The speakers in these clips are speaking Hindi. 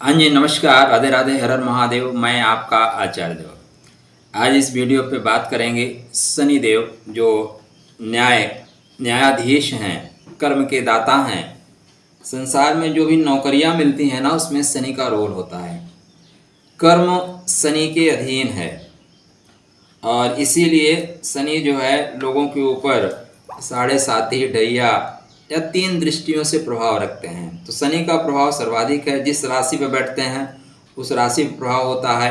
हाँ जी, नमस्कार, राधे राधे, हर हर महादेव। मैं आपका आचार्य देव। आज इस वीडियो पे बात करेंगे शनि देव जो न्यायाधीश हैं, कर्म के दाता हैं। संसार में जो भी नौकरियां मिलती हैं ना, उसमें शनि का रोल होता है। कर्म शनि के अधीन है और इसीलिए शनि जो है लोगों के ऊपर साढ़े साती ढैया या 3 दृष्टियों से प्रभाव रखते हैं। तो शनि का प्रभाव सर्वाधिक है। जिस राशि पर बैठते हैं उस राशि पर प्रभाव होता है।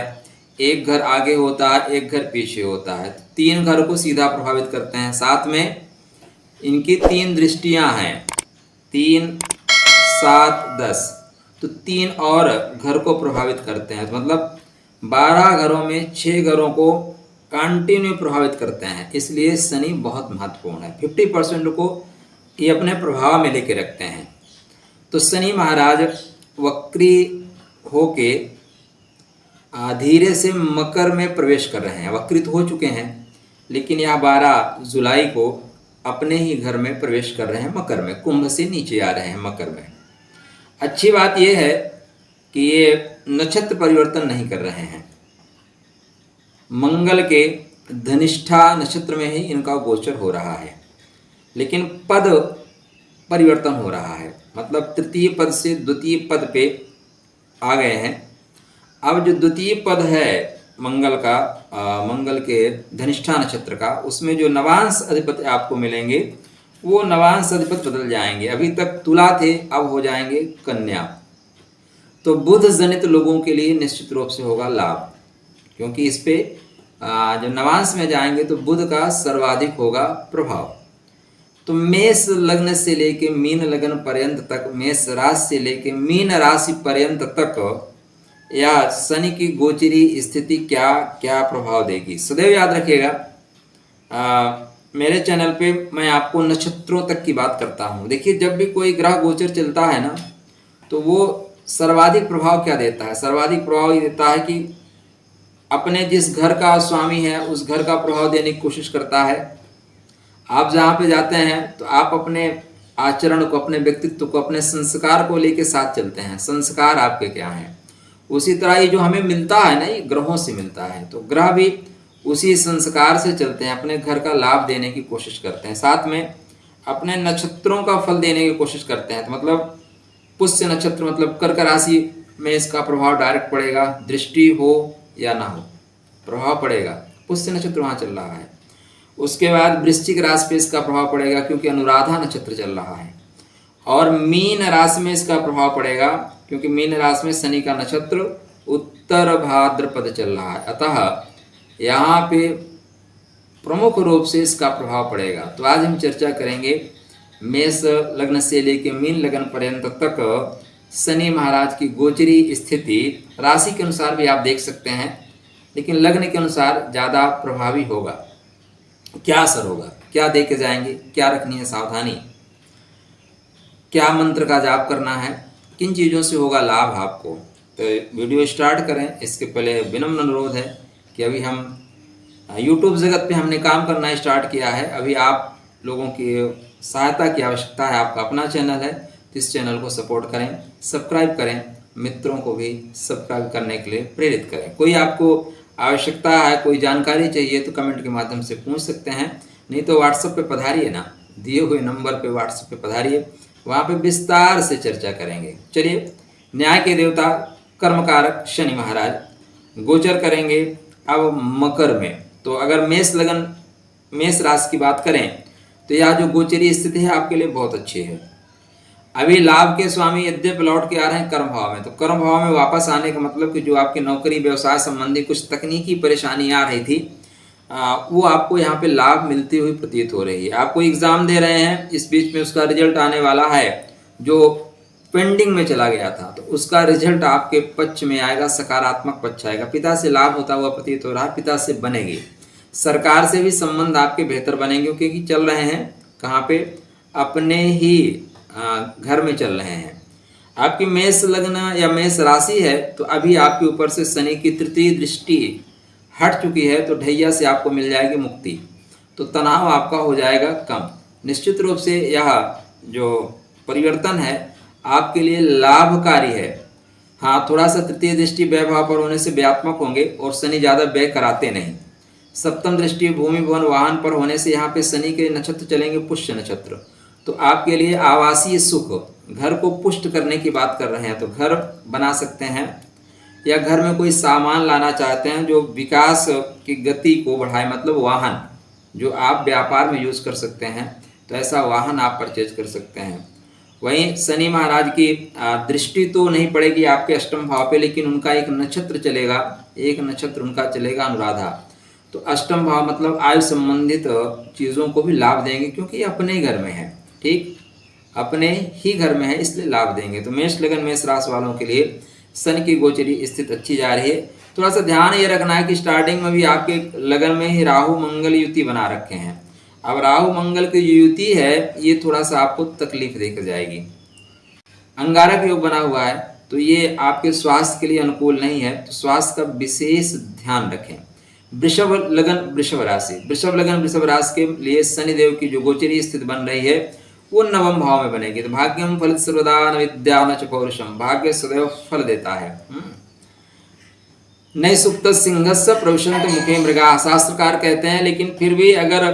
एक घर आगे होता है, एक घर पीछे होता है। 3 घर को सीधा प्रभावित करते हैं। साथ में इनकी 3 दृष्टियां हैं, 3, 7, 10। तो 3 और घर को प्रभावित करते हैं। मतलब 12 घरों में 6 घरों को कंटिन्यू प्रभावित करते हैं। इसलिए शनि बहुत महत्वपूर्ण है। 50% को ये अपने प्रभाव में लेके रखते हैं। तो शनि महाराज वक्री होके धीरे से मकर में प्रवेश कर रहे हैं। वक्रित हो चुके हैं, लेकिन यह 12 जुलाई को अपने ही घर में प्रवेश कर रहे हैं। मकर में, कुंभ से नीचे आ रहे हैं मकर में। अच्छी बात यह है कि ये नक्षत्र परिवर्तन नहीं कर रहे हैं। मंगल के धनिष्ठा नक्षत्र में ही इनका गोचर हो रहा है, लेकिन पद परिवर्तन हो रहा है। मतलब तृतीय पद से द्वितीय पद पे आ गए हैं। अब जो द्वितीय पद है मंगल का, मंगल के धनिष्ठा नक्षत्र का, उसमें जो नवांश अधिपति आपको मिलेंगे वो नवांश अधिपति बदल जाएंगे। अभी तक तुला थे, अब हो जाएंगे कन्या। तो बुध जनित लोगों के लिए निश्चित रूप से होगा लाभ, क्योंकि इस पे जब नवांश में जाएंगे तो बुध का सर्वाधिक होगा प्रभाव। तो मेष लग्न से लेके मीन लग्न पर्यंत तक, मेष राशि से लेके मीन राशि पर्यंत तक या शनि की गोचरी स्थिति क्या क्या प्रभाव देगी, सदैव याद रखिएगा। मेरे चैनल पे मैं आपको नक्षत्रों तक की बात करता हूँ। देखिए, जब भी कोई ग्रह गोचर चलता है ना, तो वो सर्वाधिक प्रभाव क्या देता है? सर्वाधिक प्रभाव ये देता है कि अपने जिस घर का स्वामी है उस घर का प्रभाव देने की कोशिश करता है। आप जहाँ पे जाते हैं तो आप अपने आचरण को, अपने व्यक्तित्व को, अपने संस्कार को लेके साथ चलते हैं। संस्कार आपके क्या हैं? उसी तरह ये जो हमें मिलता है ना, ये ग्रहों से मिलता है। तो ग्रह भी उसी संस्कार से चलते हैं, अपने घर का लाभ देने की कोशिश करते हैं। साथ में अपने नक्षत्रों का फल देने की कोशिश करते हैं। तो मतलब पुष्य नक्षत्र, मतलब कर्क राशि में इसका प्रभाव डायरेक्ट पड़ेगा। दृष्टि हो या ना हो, प्रभाव पड़ेगा। पुष्य नक्षत्र वहाँ चल रहा है। उसके बाद वृश्चिक राशि पे इसका प्रभाव पड़ेगा, क्योंकि अनुराधा नक्षत्र चल रहा है। और मीन राशि में इसका प्रभाव पड़ेगा, क्योंकि मीन राशि में शनि का नक्षत्र उत्तर भाद्रपद चल रहा है। अतः यहाँ पे प्रमुख रूप से इसका प्रभाव पड़ेगा। तो आज हम चर्चा करेंगे मेष लग्न से लेकर मीन लग्न पर्यंत तक शनि महाराज की गोचरी स्थिति। राशि के अनुसार भी आप देख सकते हैं, लेकिन लग्न के अनुसार ज़्यादा प्रभावी होगा। क्या असर होगा, क्या दे के जाएंगे, क्या रखनी है सावधानी, क्या मंत्र का जाप करना है, किन चीज़ों से होगा लाभ आपको। तो वीडियो स्टार्ट करें इसके पहले विनम्र अनुरोध है कि अभी हम यूट्यूब जगत पे हमने काम करना स्टार्ट किया है। अभी आप लोगों की सहायता की आवश्यकता है। आपका अपना चैनल है, तो इस चैनल को सपोर्ट करें, सब्सक्राइब करें, मित्रों को भी सब्सक्राइब करने के लिए प्रेरित करें। कोई आपको आवश्यकता है, कोई जानकारी चाहिए तो कमेंट के माध्यम से पूछ सकते हैं, नहीं तो व्हाट्सएप पे पधारिए ना, दिए हुए नंबर पे व्हाट्सएप पे पधारिए, वहाँ पे विस्तार से चर्चा करेंगे। चलिए, न्याय के देवता कर्मकारक शनि महाराज गोचर करेंगे अब मकर में। तो अगर मेष राशि की बात करें तो यह जो गोचरी स्थिति है आपके लिए बहुत अच्छी है। अभी लाभ के स्वामी यद्यपि लौट के आ रहे हैं कर्म भाव में। तो कर्म भाव में वापस आने का मतलब कि जो आपकी नौकरी व्यवसाय संबंधी कुछ तकनीकी परेशानी आ रही थी, वो आपको यहाँ पे लाभ मिलती हुई प्रतीत हो रही है। आप कोई एग्जाम दे रहे हैं, इस बीच में उसका रिजल्ट आने वाला है जो पेंडिंग में चला गया था, तो उसका रिजल्ट आपके पक्ष में आएगा, सकारात्मक पक्ष आएगा। पिता से लाभ होता हुआ प्रतीत हो रहा है, पिता से बनेगी। सरकार से भी संबंध आपके बेहतर बनेंगे, क्योंकि चल रहे हैं कहाँ पे, अपने ही घर में चल रहे हैं। आपकी मेष लग्न या मेष राशि है, तो अभी आपके ऊपर से शनि की तृतीय दृष्टि हट चुकी है, तो ढैया से आपको मिल जाएगी मुक्ति। तो तनाव आपका हो जाएगा कम। निश्चित रूप से यह जो परिवर्तन है आपके लिए लाभकारी है। हाँ, थोड़ा सा तृतीय दृष्टि व्यय भाव पर होने से व्ययात्मक होंगे और शनि ज़्यादा व्यय कराते नहीं। सप्तम दृष्टि भूमि भवन वाहन पर होने से यहाँ पे शनि के नक्षत्र चलेंगे पुष्य नक्षत्र। तो आपके लिए आवासीय सुख, घर को पुष्ट करने की बात कर रहे हैं तो घर बना सकते हैं, या घर में कोई सामान लाना चाहते हैं जो विकास की गति को बढ़ाए, मतलब वाहन जो आप व्यापार में यूज़ कर सकते हैं, तो ऐसा वाहन आप परचेज कर सकते हैं। वहीं शनि महाराज की दृष्टि तो नहीं पड़ेगी आपके अष्टम भाव पे, लेकिन उनका एक नक्षत्र चलेगा, एक नक्षत्र उनका चलेगा अनुराधा। तो अष्टम भाव मतलब आयु संबंधित चीज़ों को भी लाभ देंगे, क्योंकि अपने ही घर में है, ठीक, अपने ही घर में है, इसलिए लाभ देंगे। तो मेष लगन मेष राशि वालों के लिए शनि की गोचरी स्थिति अच्छी जा रही है। थोड़ा सा ध्यान ये रखना है कि स्टार्टिंग में भी आपके लगन में ही राहु मंगल युति बना रखे हैं। अब राहु मंगल की युति है, ये थोड़ा सा आपको तकलीफ देकर जाएगी। अंगारक योग बना हुआ है, तो ये आपके स्वास्थ्य के लिए अनुकूल नहीं है, तो स्वास्थ्य का विशेष ध्यान रखें। वृषभ लगन वृषभ राशि, वृषभ लगन वृषभ राशि के लिए शनिदेव की जो गोचरी स्थिति बन रही है वो नवम भाव में बनेगी। तो भाग्यम फल सर्वदा न विद्या न च पौरुषम, भाग्य सदैव फल देता है। नई सुप्त सिंहस्य प्रविशंत मुखे मृगा, शास्त्रकार कहते हैं, लेकिन फिर भी अगर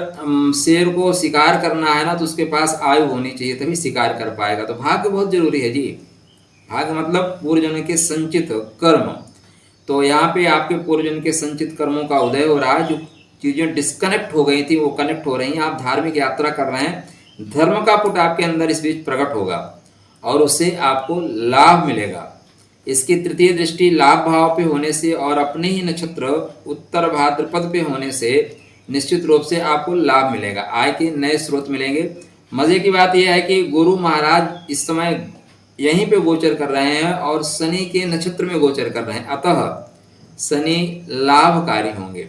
शेर को शिकार करना है ना तो उसके पास आयु होनी चाहिए, तभी शिकार कर पाएगा। तो भाग्य बहुत जरूरी है जी। भाग्य मतलब पूर्वजन्म के संचित कर्म। तो यहाँ पे आपके पूर्वजन्म के संचित कर्मों का उदय हो रहा है। जो चीजें डिस्कनेक्ट हो गई थी वो कनेक्ट हो रही हैं। आप धार्मिक यात्रा कर रहे हैं, धर्म का पुट आपके अंदर इस बीच प्रकट होगा और उससे आपको लाभ मिलेगा। इसकी तृतीय दृष्टि लाभ भाव पे होने से और अपने ही नक्षत्र उत्तर भाद्रपद पे होने से निश्चित रूप से आपको लाभ मिलेगा, आय के नए स्रोत मिलेंगे। मजे की बात यह है कि गुरु महाराज इस समय यहीं पे गोचर कर रहे हैं और शनि के नक्षत्र में गोचर कर रहे हैं, अतः शनि लाभकारी होंगे।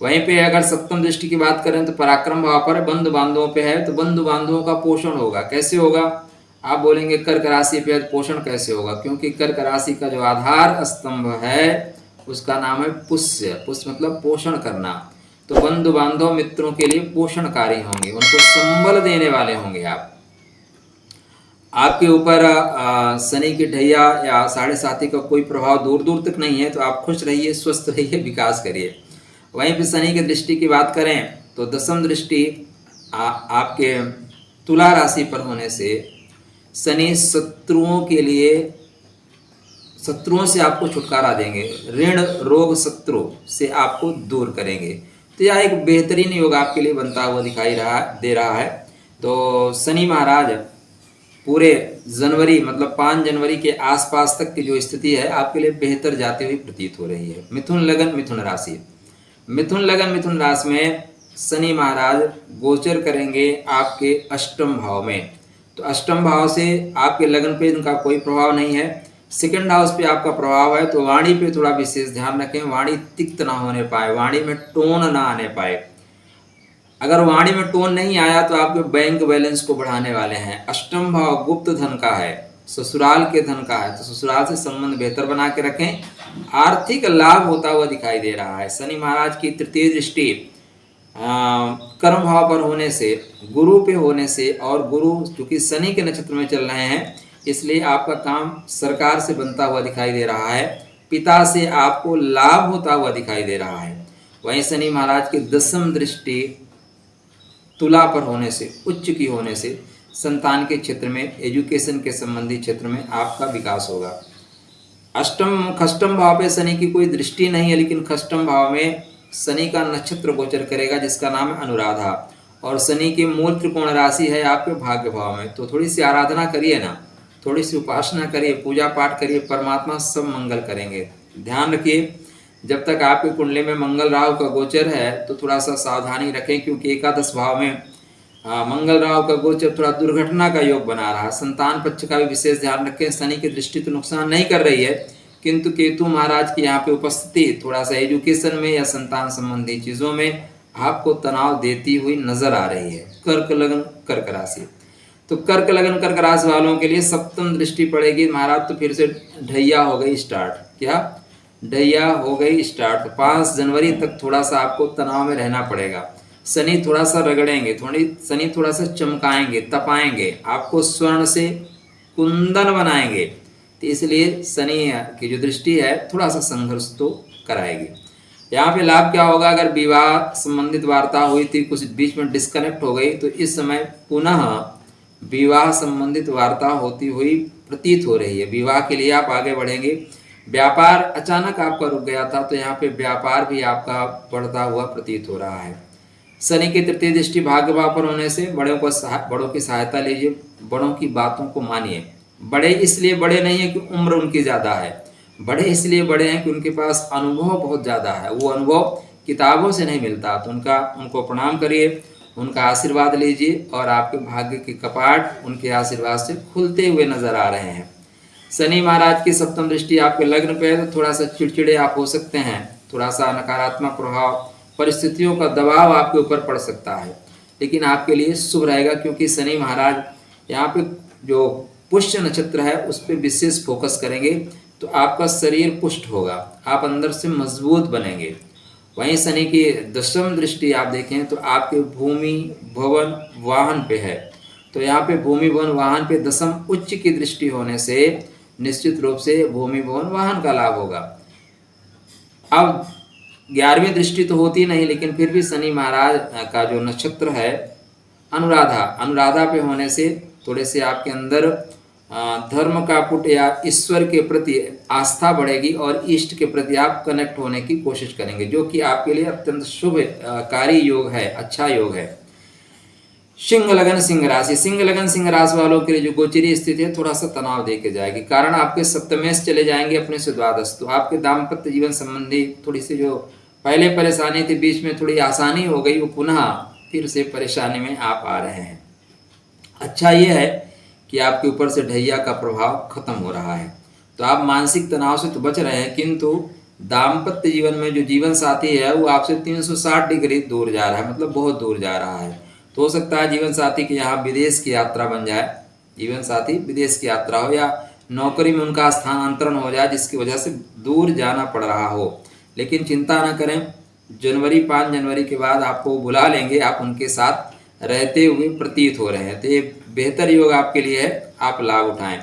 वहीं पे अगर सप्तम दृष्टि की बात करें तो पराक्रम भाव पर बंधु बांधवों पे है, तो बंधु बांधवों का पोषण होगा। कैसे होगा? आप बोलेंगे कर्क राशि पे पोषण कैसे होगा? क्योंकि कर्क राशि का जो आधार स्तंभ है उसका नाम है पुष्य। पुष्य मतलब पोषण करना। तो बंधु बांधव मित्रों के लिए पोषणकारी होंगे, उनको संबल देने वाले होंगे। आपके ऊपर शनि की ढैया या 7.5 का कोई प्रभाव दूर दूर तक नहीं है, तो आप खुश रहिए, स्वस्थ रहिए, विकास करिए। वहीं पे शनि की दृष्टि की बात करें तो दसम दृष्टि आपके तुला राशि पर होने से शनि शत्रुओं के लिए, शत्रुओं से आपको छुटकारा देंगे, ऋण रोग शत्रु से आपको दूर करेंगे। तो यह एक बेहतरीन योग आपके लिए बनता हुआ दिखाई दे रहा है। तो शनि महाराज पूरे जनवरी मतलब 5 जनवरी के आसपास तक की जो स्थिति है आपके लिए बेहतर जाती हुई प्रतीत हो रही है। मिथुन लगन मिथुन राशि, मिथुन लगन मिथुन राशि में शनि महाराज गोचर करेंगे आपके अष्टम भाव में। तो अष्टम भाव से आपके लगन पे इनका कोई प्रभाव नहीं है, सेकंड हाउस पे आपका प्रभाव है। तो वाणी पे थोड़ा विशेष ध्यान रखें, वाणी तिक्त ना होने पाए, वाणी में टोन ना आने पाए। अगर वाणी में टोन नहीं आया तो आपके बैंक बैलेंस को बढ़ाने वाले हैं। अष्टम भाव गुप्त धन का है, ससुराल के धन का है, तो ससुराल से संबंध बेहतर बना के रखें। आर्थिक लाभ होता हुआ दिखाई दे रहा है। शनि महाराज की तृतीय दृष्टि कर्म भाव पर होने से, गुरु पे होने से, और गुरु चूंकि शनि के नक्षत्र में चल रहे हैं इसलिए आपका काम सरकार से बनता हुआ दिखाई दे रहा है, पिता से आपको लाभ होता हुआ दिखाई दे रहा है। वहीं शनि महाराज की दसम दृष्टि तुला पर होने से, उच्च की होने से संतान के क्षेत्र में, एजुकेशन के संबंधी क्षेत्र में आपका विकास होगा। खष्टम भाव पे शनि की कोई दृष्टि नहीं है, लेकिन खष्टम भाव में शनि का नक्षत्र गोचर करेगा जिसका नाम है अनुराधा, और शनि की मूल त्रिकोण राशि है आपके भाग्य भाव में। तो थोड़ी सी आराधना करिए ना, थोड़ी सी उपासना करिए, पूजा पाठ करिए, परमात्मा सब मंगल करेंगे। ध्यान रखिए, जब तक आपकी कुंडली में मंगल राहु का गोचर है तो थोड़ा सा सावधानी रखें, क्योंकि एकादश भाव में मंगल राहु का गोचर थोड़ा दुर्घटना का योग बना रहा है। संतान पक्ष का भी विशेष ध्यान रखें। शनि की दृष्टि तो नुकसान नहीं कर रही है, किंतु केतु महाराज की यहाँ पे उपस्थिति थोड़ा सा एजुकेशन में या संतान संबंधी चीजों में आपको तनाव देती हुई नजर आ रही है। कर्क लगन कर्क राशि, तो कर्क लगन कर्क राशि वालों के लिए सप्तम दृष्टि पड़ेगी महाराज, तो फिर से ढैया हो गई स्टार्ट। क्या ढैया हो गई स्टार्ट? 5 जनवरी तक थोड़ा सा आपको तनाव में रहना पड़ेगा। शनि थोड़ा सा रगड़ेंगे, शनि थोड़ा सा चमकाएंगे, तपाएंगे, आपको स्वर्ण से कुंदन बनाएंगे। तो इसलिए शनि की जो दृष्टि है थोड़ा सा संघर्ष तो कराएगी। यहाँ पे लाभ क्या होगा, अगर विवाह संबंधित वार्ता हुई थी कुछ बीच में डिस्कनेक्ट हो गई तो इस समय पुनः विवाह संबंधित वार्ता होती हुई प्रतीत हो रही है। विवाह के लिए आप आगे बढ़ेंगे। व्यापार अचानक आपका रुक गया था तो यहाँ पे व्यापार भी आपका बढ़ता हुआ प्रतीत हो रहा है। शनि की तृतीय दृष्टि भाग्य भाव पर होने से बड़ों की सहायता लीजिए, बड़ों की बातों को मानिए। बड़े इसलिए बड़े नहीं है कि उम्र उनकी ज़्यादा है, बड़े इसलिए बड़े हैं कि उनके पास अनुभव बहुत ज़्यादा है। वो अनुभव किताबों से नहीं मिलता, तो उनको प्रणाम करिए, उनका आशीर्वाद लीजिए और आपके भाग्य के कपाट उनके आशीर्वाद से खुलते हुए नजर आ रहे हैं। शनि महाराज की सप्तम दृष्टि आपके लग्न पे है तो थोड़ा सा चिड़चिड़े आप हो सकते हैं, थोड़ा सा नकारात्मक प्रभाव, परिस्थितियों का दबाव आपके ऊपर पड़ सकता है, लेकिन आपके लिए शुभ रहेगा क्योंकि शनि महाराज यहाँ पे जो पुष्य नक्षत्र है उस पर विशेष फोकस करेंगे तो आपका शरीर पुष्ट होगा, आप अंदर से मजबूत बनेंगे। वहीं शनि की दशम दृष्टि आप देखें तो आपके भूमि भवन वाहन पे है, तो यहाँ पे भूमि भवन वाहन पे दशम उच्च की दृष्टि होने से निश्चित रूप से भूमि भवन वाहन का लाभ होगा। अब 11वीं दृष्टि तो होती नहीं, लेकिन फिर भी शनि महाराज का जो नक्षत्र है अनुराधा पे होने से थोड़े से आपके अंदर धर्म का पुट या ईश्वर के प्रति आस्था बढ़ेगी और इष्ट के प्रति आप कनेक्ट होने की कोशिश करेंगे, जो कि आपके लिए अत्यंत शुभ कारी योग है, अच्छा योग है। सिंह लगन सिंह राशि, सिंह लगन सिंह राशि वालों के लिए जो गोचरी स्थिति है थोड़ा सा तनाव दे के जाएगी, कारण आपके सप्तमेश चले जाएंगे अपने से द्वादश, तो आपके दाम्पत्य जीवन संबंधी थोड़ी सी जो पहले परेशानी थी बीच में थोड़ी आसानी हो गई, वो पुनः फिर से परेशानी में आप आ रहे हैं। अच्छा ये है कि आपके ऊपर से ढैया का प्रभाव खत्म हो रहा है, तो आप मानसिक तनाव से तो बच रहे हैं, किंतु दाम्पत्य जीवन में जो जीवन साथी है वो आपसे 360 डिग्री दूर जा रहा है, मतलब बहुत दूर जा रहा है। तो हो सकता है जीवन साथी की यहाँ विदेश की यात्रा बन जाए, जीवन साथी विदेश की यात्रा हो या नौकरी में उनका स्थानांतरण हो जाए जिसकी वजह से दूर जाना पड़ रहा हो। लेकिन चिंता न करें, 5 जनवरी के बाद आपको बुला लेंगे, आप उनके साथ रहते हुए प्रतीत हो रहे हैं, तो ये बेहतर योग आपके लिए है, आप लाभ उठाएं।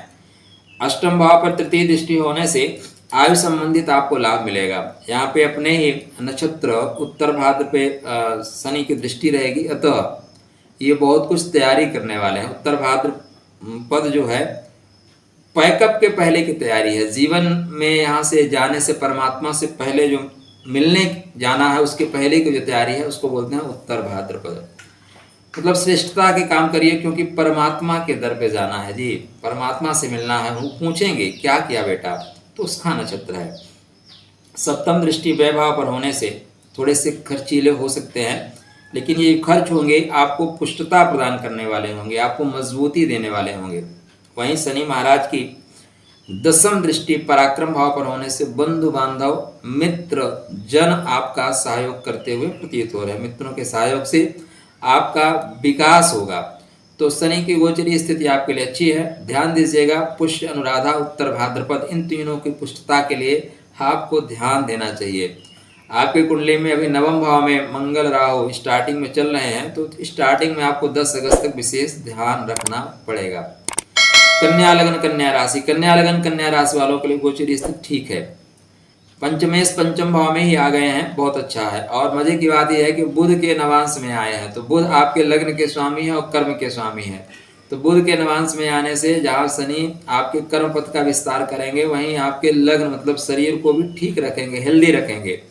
अष्टम भाव पर तृतीय दृष्टि होने से आयु संबंधित आपको लाभ मिलेगा। यहाँ पे अपने ही नक्षत्र उत्तर भाद्र पे शनि की दृष्टि रहेगी, अतः ये बहुत कुछ तैयारी करने वाले हैं। उत्तर भाद्र पद जो है पैकअप के पहले की तैयारी है, जीवन में यहाँ से जाने से परमात्मा से पहले जो मिलने जाना है उसके पहले की जो तैयारी है उसको बोलते हैं उत्तर भाद्र पद। मतलब श्रेष्ठता के काम करिए क्योंकि परमात्मा के दर पे जाना है जी, परमात्मा से मिलना है। वो पूछेंगे क्या किया बेटा, तो उसका नक्षत्र है। सप्तम दृष्टि वैभाव पर होने से थोड़े से खर्चीले हो सकते हैं, लेकिन ये खर्च होंगे आपको पुष्टता प्रदान करने वाले होंगे, आपको मजबूती देने वाले होंगे। वहीं शनि महाराज की दशम दृष्टि पराक्रम भाव पर होने से बंधु बांधव मित्र जन आपका सहयोग करते हुए प्रतीत हो रहे हैं, मित्रों के सहयोग से आपका विकास होगा। तो शनि की गोचरी स्थिति आपके लिए अच्छी है। ध्यान दीजिएगा, पुष्य अनुराधा उत्तर भाद्रपद इन तीनों की पुष्टता के लिए आपको ध्यान देना चाहिए। आपकी कुंडली में अभी नवम भाव में मंगल राहु स्टार्टिंग में चल रहे हैं, तो स्टार्टिंग में आपको 10 अगस्त तक विशेष ध्यान रखना पड़ेगा। कन्या लगन कन्या राशि, कन्या लगन कन्या राशि वालों के लिए गोचरी स्थिति ठीक है। पंचमेश पंचम भाव में ही आ गए हैं, बहुत अच्छा है। और मजे की बात यह है कि बुध के नवांश में आए हैं, तो बुध आपके लग्न के स्वामी है और कर्म के स्वामी है। तो बुध के नवांश में आने से जहाँ शनि आपके कर्म पथ का विस्तार करेंगे, वहीं आपके लग्न मतलब शरीर को भी ठीक रखेंगे, हेल्दी रखेंगे।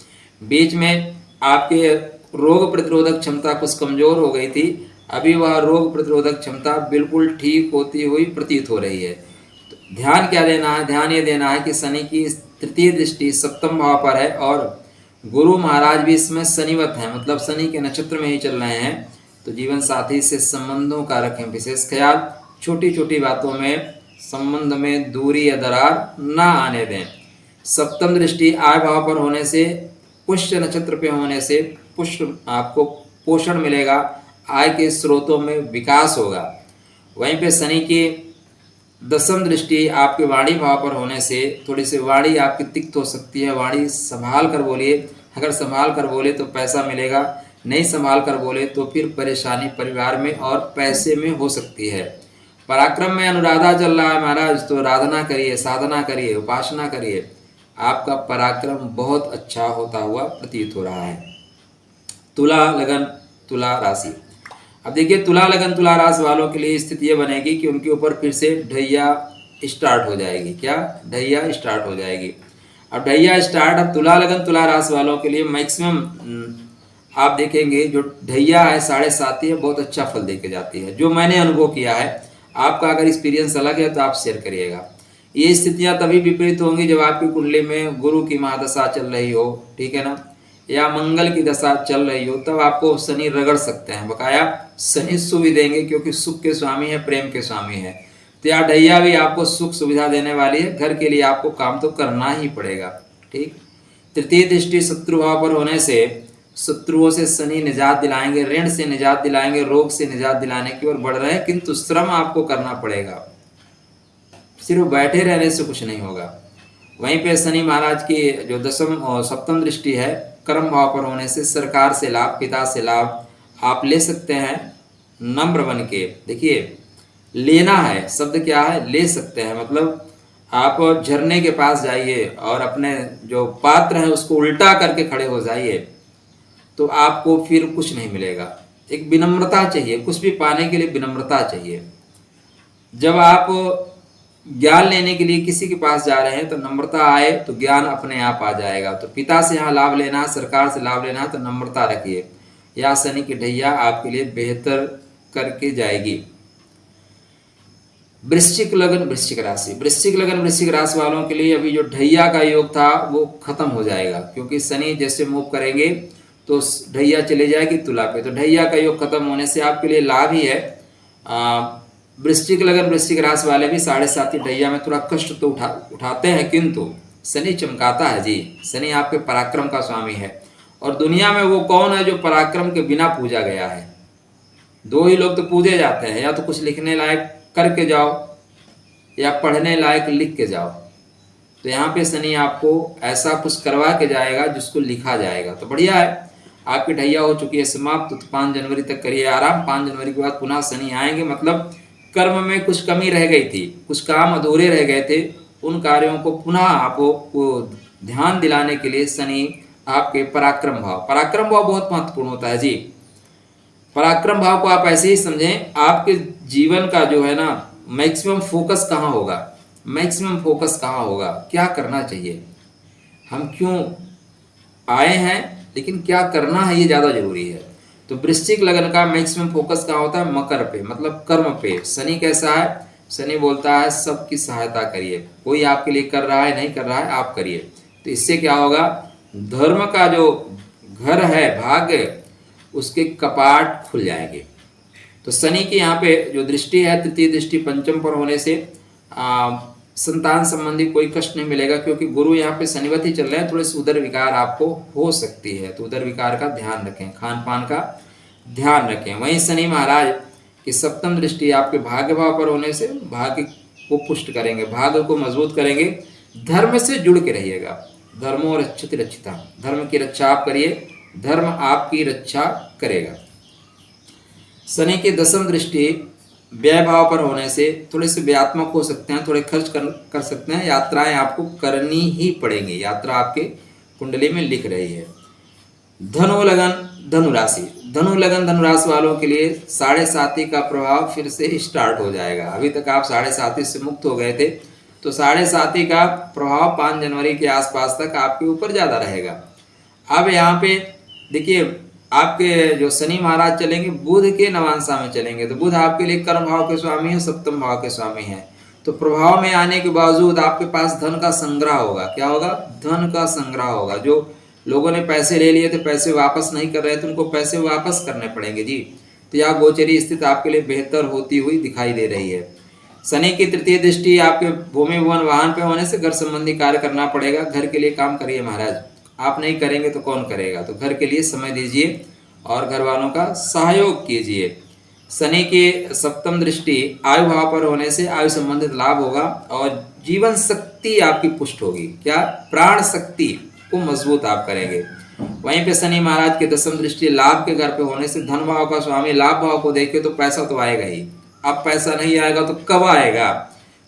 बीच में आपके रोग प्रतिरोधक क्षमता कुछ कमजोर हो गई थी, अभी वह रोग प्रतिरोधक क्षमता बिल्कुल ठीक होती हुई प्रतीत हो रही है। तो ध्यान क्या देना है, ध्यान ये देना है कि शनि की तृतीय दृष्टि सप्तम भाव पर है और गुरु महाराज भी इसमें शनिवत हैं, मतलब शनि के नक्षत्र में ही चल रहे हैं। तो जीवन साथी से संबंधों का रखें विशेष ख्याल, छोटी छोटी बातों में संबंध में दूरी या दरार ना आने दें। सप्तम दृष्टि आय भाव पर होने से पुष्य नक्षत्र पे होने से पुष्य आपको पोषण मिलेगा, आय के स्रोतों में विकास होगा। वहीं पे शनि की दशम दृष्टि आपके वाणी भाव पर होने से थोड़ी सी वाणी आपकी तिक्त हो सकती है, वाणी संभाल कर बोलिए। अगर संभाल कर बोले तो पैसा मिलेगा, नहीं संभाल कर बोले तो फिर परेशानी परिवार में और पैसे में हो सकती है। पराक्रम में अनुराधा चल रहा है महाराज, तो राधना करिए, साधना करिए, उपासना करिए, आपका पराक्रम बहुत अच्छा होता हुआ प्रतीत हो रहा है। तुला लगन तुला राशि। अब देखिए तुला लगन तुला राशि वालों के लिए स्थिति ये बनेगी कि उनके ऊपर फिर से ढैया स्टार्ट हो जाएगी। क्या? ढैया स्टार्ट हो जाएगी। अब ढैया स्टार्ट, अब तुला लगन तुला राशि वालों के लिए मैक्सिमम आप देखेंगे जो ढैया है 7.5 है, बहुत अच्छा फल देके जाती है, जो मैंने अनुभव किया है। आपका अगर एक्सपीरियंस अलग है तो आप शेयर करिएगा। ये स्थितियां तभी विपरीत होंगी जब आपकी कुंडली में गुरु की महादशा चल रही हो, ठीक है ना, या मंगल की दशा चल रही हो, तब आपको शनि रगड़ सकते हैं। बकाया शनि सुख देंगे क्योंकि सुख के स्वामी है, प्रेम के स्वामी है। तो यहाँ ढैया भी आपको सुख सुविधा देने वाली है। घर के लिए आपको काम तो करना ही पड़ेगा। ठीक। तृतीय दृष्टि शत्रु भाव पर होने से शत्रुओं से शनि निजात दिलाएंगे, ऋण से निजात दिलाएंगे, रोग से निजात दिलाने की ओर बढ़ रहे हैं, किंतु श्रम आपको करना पड़ेगा। सिर्फ बैठे रहने से कुछ नहीं होगा। वहीं पे शनि महाराज की जो दशम और सप्तम दृष्टि है कर्म भाव पर होने से सरकार से लाभ, पिता से लाभ आप ले सकते हैं। नम्र बन के देखिए, लेना है शब्द क्या है, ले सकते हैं, मतलब आप झरने के पास जाइए और अपने जो पात्र है उसको उल्टा करके खड़े हो जाइए, तो आपको फिर कुछ नहीं मिलेगा। एक विनम्रता चाहिए, कुछ भी पाने के लिए विनम्रता चाहिए। जब आप ज्ञान लेने के लिए किसी के पास जा रहे हैं तो नम्रता आए तो ज्ञान अपने आप आ जाएगा। तो पिता से यहाँ लाभ लेना है, सरकार से लाभ लेना है, तो नम्रता रखिए। या शनि की ढैया आपके लिए बेहतर करके जाएगी। वृश्चिक लगन वृश्चिक राशि। वृश्चिक लगन वृश्चिक राशि वालों के लिए अभी जो ढैया का योग था वो खत्म हो जाएगा, क्योंकि शनि जैसे मूव करेंगे तो ढैया चले जाएगी तुला पे। तो ढैया का योग खत्म होने से आपके लिए लाभ ही है। वृश्चिक लगन वृश्चिक राशि वाले भी 7.5 ढैया में थोड़ा कष्ट तो उठाते हैं, किंतु शनि चमकाता है जी। शनि आपके पराक्रम का स्वामी है। और दुनिया में वो कौन है जो पराक्रम के बिना पूजा गया है? 2 ही लोग तो पूजे जाते हैं, या तो कुछ लिखने लायक करके जाओ या पढ़ने लायक लिख के जाओ। तो यहाँ पे शनि आपको ऐसा कुछ करवा के जाएगा जिसको लिखा जाएगा। तो बढ़िया है, आपकी ढैया हो चुकी है समाप्त। तो 5 जनवरी तक करिए आराम। 5 जनवरी के बाद पुनः शनि आएंगे, मतलब कर्म में कुछ कमी रह गई थी, कुछ काम अधूरे रह गए थे, उन कार्यों को पुनः आपको ध्यान दिलाने के लिए शनि आपके पराक्रम भाव बहुत महत्वपूर्ण होता है जी। पराक्रम भाव को आप ऐसे ही समझें, आपके जीवन का जो है ना मैक्सिमम फोकस कहाँ होगा, मैक्सिमम फोकस कहाँ होगा, क्या करना चाहिए, हम क्यों आए हैं, लेकिन क्या करना है ये ज़्यादा जरूरी है। तो वृश्चिक लगन का मैक्सिमम फोकस कहाँ होता है? मकर पे, मतलब कर्म पे। शनि कैसा है? शनि बोलता है सबकी सहायता करिए, कोई आपके लिए कर रहा है नहीं कर रहा है आप करिए। तो इससे क्या होगा, धर्म का जो घर है भाग्य, उसके कपाट खुल जाएंगे। तो शनि की यहाँ पे जो दृष्टि है तृतीय दृष्टि पंचम पर होने से संतान संबंधी कोई कष्ट नहीं मिलेगा, क्योंकि गुरु यहाँ पे शनिवत ही चल रहे हैं। थोड़ी सी उदर विकार आपको हो सकती है, तो उदर विकार का ध्यान रखें, खान पान का ध्यान रखें। वहीं शनि महाराज की सप्तम दृष्टि आपके भाग्य भाव पर होने से भाग्य को पुष्ट करेंगे, भाग्य को मजबूत करेंगे। धर्म से जुड़ के रहिएगा, धर्मो रक्षति रक्षिता, धर्म की रक्षा आप करिए, धर्म आपकी रक्षा करेगा। शनि की दसम दृष्टि व्यय भाव पर होने से थोड़े से व्ययात्मक हो सकते हैं, थोड़े खर्च कर सकते हैं, यात्राएं आपको करनी ही पड़ेंगी, यात्रा आपके कुंडली में लिख रही है। धनु लगन धनु राशि। धनु लगन धनु राशि वालों के लिए 7.5 का प्रभाव फिर से स्टार्ट हो जाएगा। अभी तक आप 7.5 से मुक्त हो गए थे, तो 7.5 का प्रभाव 5 जनवरी के आसपास तक आपके ऊपर ज़्यादा रहेगा। अब यहाँ पे देखिए, आपके जो शनि महाराज चलेंगे बुध के नवांशा में चलेंगे, तो बुध आपके लिए कर्म भाव के स्वामी है, सप्तम भाव के स्वामी है। तो प्रभाव में आने के बावजूद आपके पास धन का संग्रह होगा। क्या होगा? धन का संग्रह होगा। जो लोगों ने पैसे ले लिए थे, पैसे वापस नहीं कर रहे थे, उनको पैसे वापस करने पड़ेंगे जी। तो यह गोचरी स्थिति आपके लिए बेहतर होती हुई दिखाई दे रही है। शनि की तृतीय दृष्टि आपके भूमि भवन वाहन पे होने से घर संबंधी कार्य करना पड़ेगा। घर के लिए काम करिए महाराज, आप नहीं करेंगे तो कौन करेगा? तो घर के लिए समय दीजिए और घर वालों का सहयोग कीजिए। शनि की सप्तम दृष्टि आयु भाव पर होने से आयु संबंधित लाभ होगा और जीवन शक्ति आपकी पुष्ट होगी। क्या? प्राण शक्ति को मजबूत आप करेंगे। वहीं पे शनि महाराज के दसम दृष्टि लाभ के घर पे होने से धन भाव का स्वामी लाभ भाव को देखे तो पैसा तो आएगा ही, अब पैसा नहीं आएगा तो कब आएगा।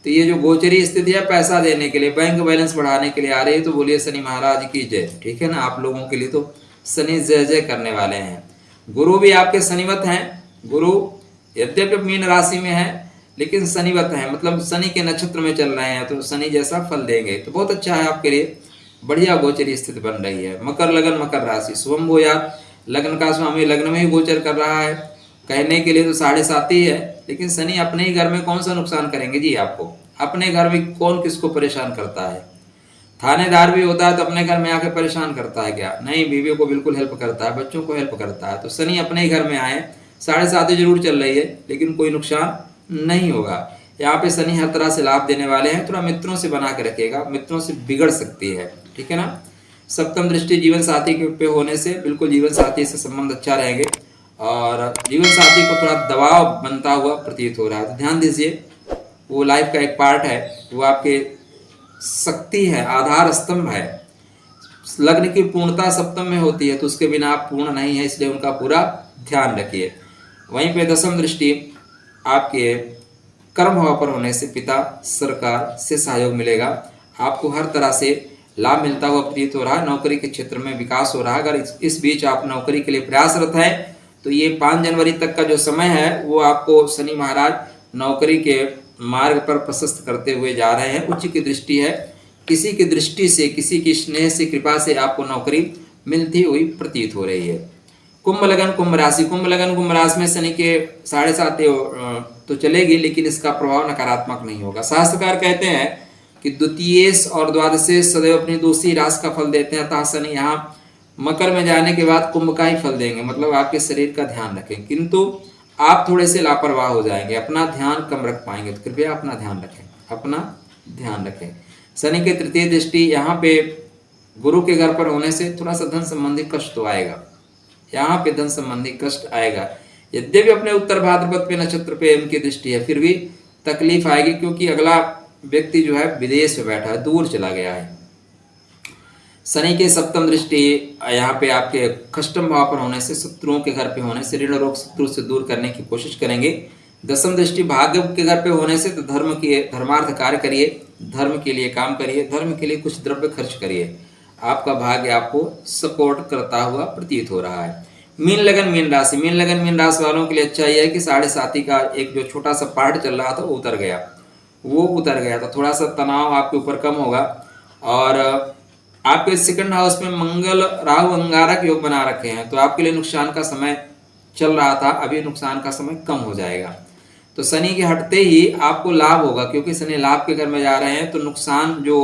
तो ये जो गोचरी स्थिति है पैसा देने के लिए, बैंक बैलेंस बढ़ाने के लिए आ रही है, तो बोलिए शनि महाराज की जय। ठीक है ना, आप लोगों के लिए तो शनि जय जय करने वाले हैं। गुरु भी आपके शनिवत हैं। गुरु यद्यपि मीन राशि में है लेकिन शनिवत है, मतलब शनि के नक्षत्र में चल रहे हैं, तो शनि जैसा फल देंगे। तो बहुत अच्छा है आपके लिए, बढ़िया गोचरी स्थिति बन रही है। मकर लगन मकर राशि शुभम हो यार, लग्न का स्वामी लग्न में ही गोचर कर रहा है, कहने के लिए तो 7.5 ही है, लेकिन शनि अपने ही घर में कौन सा नुकसान करेंगे जी आपको। अपने घर में कौन किसको परेशान करता है। थानेदार भी होता है तो अपने घर में आके परेशान करता है क्या, नहीं, बीवी को बिल्कुल हेल्प करता है, बच्चों को हेल्प करता है। तो शनि अपने ही घर में आए, 7.5 जरूर चल रही है लेकिन कोई नुकसान नहीं होगा। यहाँ पे शनि हर तरह से लाभ देने वाले हैं। थोड़ा मित्रों से बना के रखिएगा, मित्रों से बिगड़ सकती है। ठीक है ना। सप्तम दृष्टि जीवन साथी के पे होने से बिल्कुल जीवन साथी से संबंध अच्छा रहेंगे, और जीवन साथी को थोड़ा दबाव बनता हुआ प्रतीत हो रहा है। तो ध्यान दीजिए, वो लाइफ का एक पार्ट है, वो आपके शक्ति है, आधार स्तंभ है। लग्न की पूर्णता सप्तम में होती है, तो उसके बिना आप पूर्ण नहीं है, इसलिए उनका पूरा ध्यान रखिए। वहीं पे दसम दृष्टि आपके कर्म भाव पर होने से पिता सरकार से सहयोग मिलेगा, आपको हर तरह से लाभ मिलता हुआ प्रतीत हो रहा है। नौकरी के क्षेत्र में विकास हो रहा है। अगर इस बीच आप नौकरी के लिए प्रयासरत है तो ये 5 जनवरी तक का जो समय है वो आपको शनि महाराज नौकरी के मार्ग पर प्रशस्त करते हुए जा रहे हैं। उच्च की दृष्टि है, किसी की दृष्टि से, किसी की स्नेह से, कृपा से आपको नौकरी मिलती हुई प्रतीत हो रही है। कुंभ लगन कुंभ राशि, कुंभ लगन कुंभ राशि में शनि के 7.5 तो चलेगी, लेकिन इसका प्रभाव नकारात्मक नहीं होगा। शास्त्रकार कहते हैं कि द्वितीयेश और द्वादशेश सदैव अपनी दूसरी राशि का फल देते हैं, अतः शनि यहाँ मकर में जाने के बाद कुंभ का ही फल देंगे, मतलब आपके शरीर का ध्यान रखें। किंतु आप थोड़े से लापरवाह हो जाएंगे, अपना ध्यान कम रख पाएंगे, तो कृपया अपना ध्यान रखें, अपना ध्यान रखें। शनि के तृतीय दृष्टि यहाँ पे गुरु के घर पर होने से थोड़ा सा धन संबंधी कष्ट तो आएगा, यहाँ पे धन संबंधी कष्ट आएगा। यद्यपि अपने उत्तर भाद्रपद पे नक्षत्र पे इनकी दृष्टि है, फिर भी तकलीफ आएगी, क्योंकि अगला व्यक्ति जो है विदेश में बैठा है, दूर चला गया है। शनि के सप्तम दृष्टि यहाँ पे आपके कष्टम भाव पर होने से, शत्रुओं के घर पे होने से ऋण रोग शत्रु से दूर करने की कोशिश करेंगे। दसम दृष्टि भाग्य के घर पे होने से तो धर्मार्थ कार्य करिए, धर्म के लिए काम करिए, धर्म के लिए कुछ द्रव्य खर्च करिए, आपका भाग्य आपको सपोर्ट करता हुआ प्रतीत हो रहा है। मीन लगन मीन राशि, मीन लगन मीन राशि वालों के लिए अच्छा यह है कि 7.5 का एक जो छोटा सा पार्ट चल रहा था वो उतर गया, तो थोड़ा सा तनाव आपके ऊपर कम होगा। और आपके सेकंड हाउस में मंगल राहु अंगारक योग बना रखे हैं, तो आपके लिए नुकसान का समय चल रहा था, अभी नुकसान का समय कम हो जाएगा। तो शनि के हटते ही आपको लाभ होगा, क्योंकि शनि लाभ के घर में जा रहे हैं, तो नुकसान जो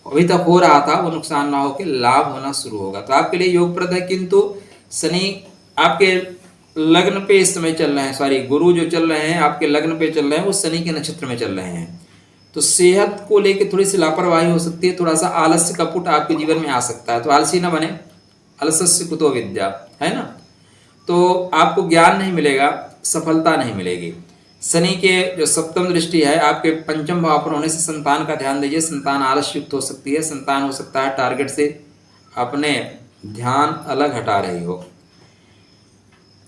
अभी तक हो रहा था वो नुकसान ना होकर लाभ होना शुरू होगा, तो आपके लिए योगप्रद है। किंतु शनि आपके लग्न पे इस समय चल रहे हैं, सॉरी गुरु जो चल रहे हैं आपके लग्न पे चल रहे हैं, वो शनि के नक्षत्र में चल रहे हैं, तो सेहत को लेकर थोड़ी सी लापरवाही हो सकती है, थोड़ा सा आलस्य का पुट आपके जीवन में आ सकता है। तो आलसी ना बने, अलसस्य कुतो विद्या, है ना। तो आपको ज्ञान नहीं मिलेगा, सफलता नहीं मिलेगी। शनि के जो सप्तम दृष्टि है आपके पंचम भाव पर होने से संतान का ध्यान दीजिए, संतान आलस्य युक्त हो सकती है, संतान हो सकता है टारगेट से अपने ध्यान अलग हटा रही हो।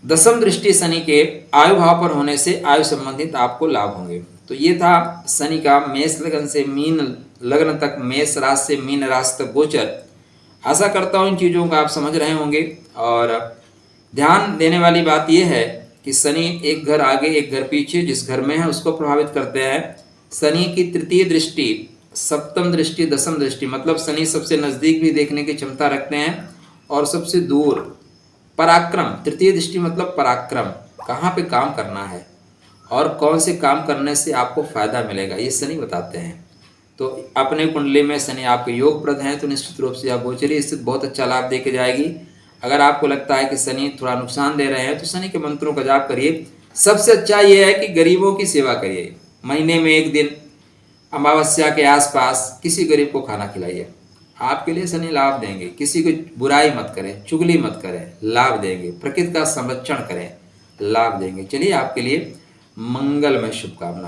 दसम दृष्टि शनि के आयु भाव पर होने से आयु संबंधित आपको लाभ होंगे। तो ये था शनि का मेष लगन से मीन लग्न तक, मेष राशि से मीन राशि तक गोचर। आशा करता हूँ इन चीज़ों को आप समझ रहे होंगे। और ध्यान देने वाली बात यह है कि शनि एक घर आगे एक घर पीछे जिस घर में है उसको प्रभावित करते हैं। शनि की तृतीय दृष्टि, सप्तम दृष्टि, दसम दृष्टि, मतलब शनि सबसे नज़दीक भी देखने की क्षमता रखते हैं और सबसे दूर। पराक्रम, तृतीय दृष्टि मतलब पराक्रम, कहाँ पे काम करना है और कौन से काम करने से आपको फायदा मिलेगा, ये शनि बताते हैं। तो अपने कुंडली में शनि आपके योगप्रद हैं, तो निश्चित रूप से आप गोचरी स्थित बहुत अच्छा लाभ दे के जाएगी। अगर आपको लगता है कि शनि थोड़ा नुकसान दे रहे हैं तो शनि के मंत्रों का जाप करिए। सबसे अच्छा ये है कि गरीबों की सेवा करिए, महीने में एक दिन अमावस्या के आसपास किसी गरीब को खाना खिलाइए, आपके लिए शनि लाभ देंगे। किसी को बुराई मत करें, चुगली मत करें, लाभ देंगे। प्रकृति का संरक्षण करें, लाभ देंगे। चलिए आपके लिए मंगलमय शुभकामना।